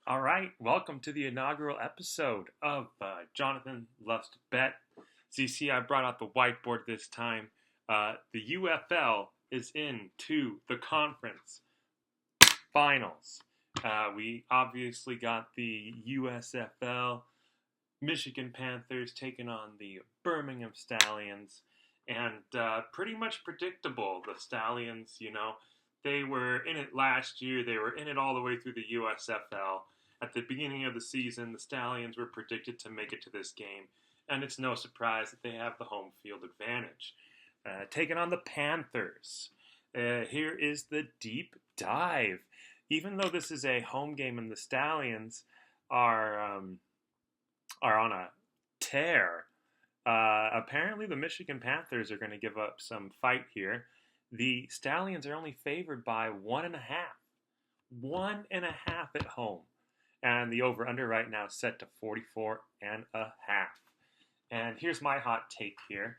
All right, welcome to the inaugural episode of Jonathan Loves to Bet. So you see, I brought out the whiteboard this time. The UFL is into the conference finals. We obviously got the USFL, Michigan Panthers taking on the Birmingham Stallions, and pretty much predictable. The Stallions, they were in it last year. They were in it all the way through the USFL. At the beginning of the season, the Stallions were predicted to make it to this game, and it's no surprise that they have the home field advantage. Taking on the Panthers. Here is the deep dive. Even though this is a home game and the Stallions are on a tear, apparently the Michigan Panthers are going to give up some fight here. The Stallions are only favored by 1.5. 1.5 at home. And the over-under right now is set to 44.5. And here's my hot take here.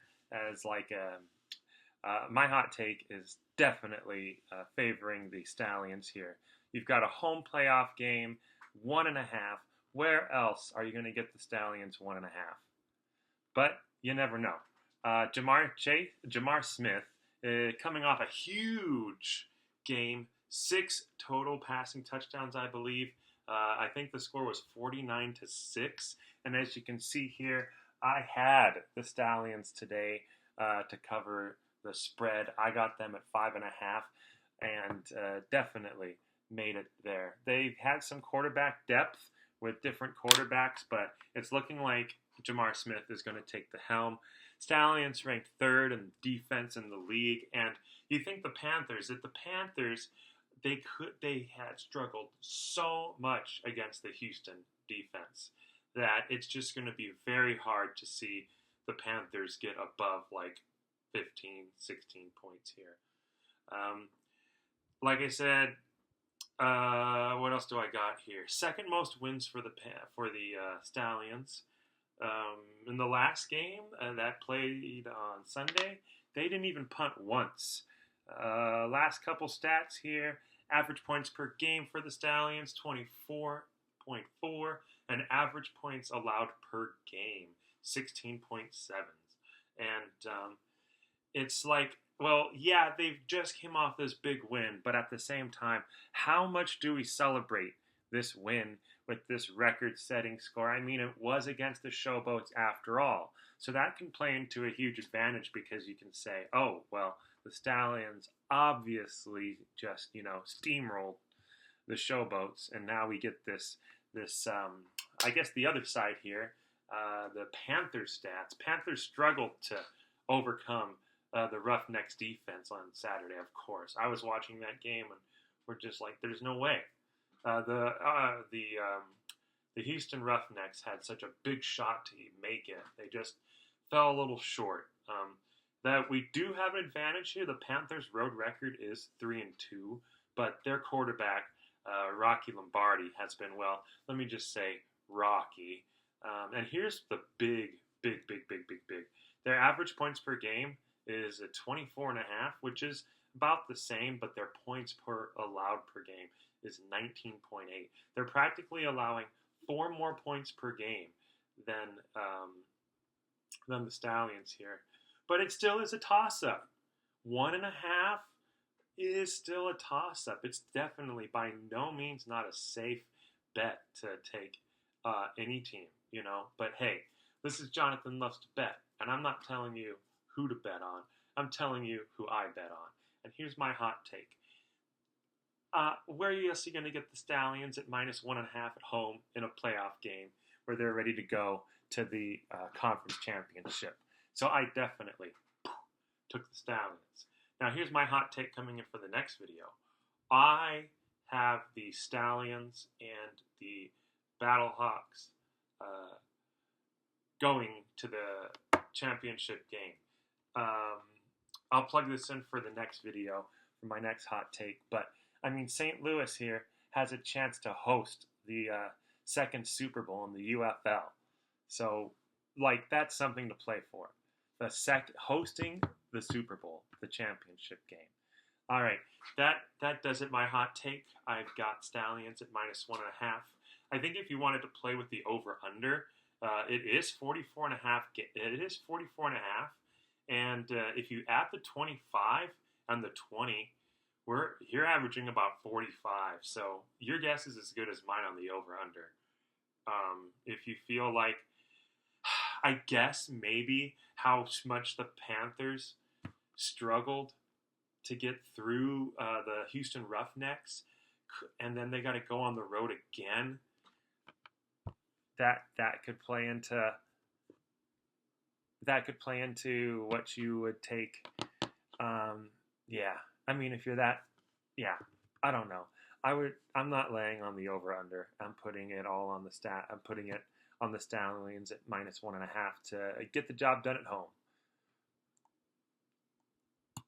My hot take is definitely favoring the Stallions here. You've got a home playoff game, 1.5. Where else are you going to get the Stallions 1.5? But you never know. Jamar Smith, coming off a huge game, 6 total passing touchdowns, I believe. I think the score was 49-6. And as you can see here, I had the Stallions today to cover the spread. I got them at 5.5 and definitely made it there. They've had some quarterback depth with different quarterbacks, but it's looking like Jamar Smith is going to take the helm. Stallions ranked 3rd in defense in the league, and you think the Panthers, they had struggled so much against the Houston defense that it's just going to be very hard to see the Panthers get above like 15, 16 points here. Like I said, what else do I got here? Second most wins for the Stallions. In the last game that played on Sunday, they didn't even punt once. Last couple stats here. Average points per game for the Stallions, 24.4. And average points allowed per game, 16.7. And it's like, well, yeah, they've just came off this big win. But at the same time, how much do we celebrate this win with this record-setting score? I mean, it was against the Showboats after all. So that can play into a huge advantage because you can say, oh, well, the Stallions obviously just, steamrolled the Showboats, and now we get this. I guess the other side here, the Panthers stats. Panthers struggled to overcome the Roughnecks defense on Saturday. Of course, I was watching that game, and we're just like, there's no way. The Houston Roughnecks had such a big shot to make it. They just fell a little short. That we do have an advantage here. The Panthers' road record is 3-2, but their quarterback, Rocky Lombardi, has been, well, let me just say, Rocky. And here's the big. Their average points per game is at 24.5, which is about the same, but their points per allowed per game is 19.8. They're practically allowing 4 more points per game than the Stallions here. But it still is a toss-up. 1.5 is still a toss-up. It's definitely by no means not a safe bet to take any team, But hey, this is Jonathan Loves to Bet, and I'm not telling you who to bet on. I'm telling you who I bet on. And here's my hot take. Where are you going to get the Stallions at -1.5 at home in a playoff game where they're ready to go to the conference championship? So I definitely took the Stallions. Now here's my hot take coming in for the next video. I have the Stallions and the Battlehawks going to the championship game. I'll plug this in for the next video, for my next hot take. But, I mean, St. Louis here has a chance to host the second Super Bowl in the UFL. So, that's something to play for. Hosting the Super Bowl, the championship game. All right, that does it. My hot take. I've got Stallions at -1.5. I think if you wanted to play with the over/under, it is 44 and a half. It is 44 and a half. And if you add the 25 and the 20, you're averaging about 45. So your guess is as good as mine on the over/under. If you feel like, I guess maybe how much the Panthers struggled to get through the Houston Roughnecks, and then they got to go on the road again. That could play into what you would take. Yeah, I mean, if you're that, yeah, I don't know. I'm not laying on the over under. I'm putting it all on the I'm putting it on the Stallions at -1.5 to get the job done at home.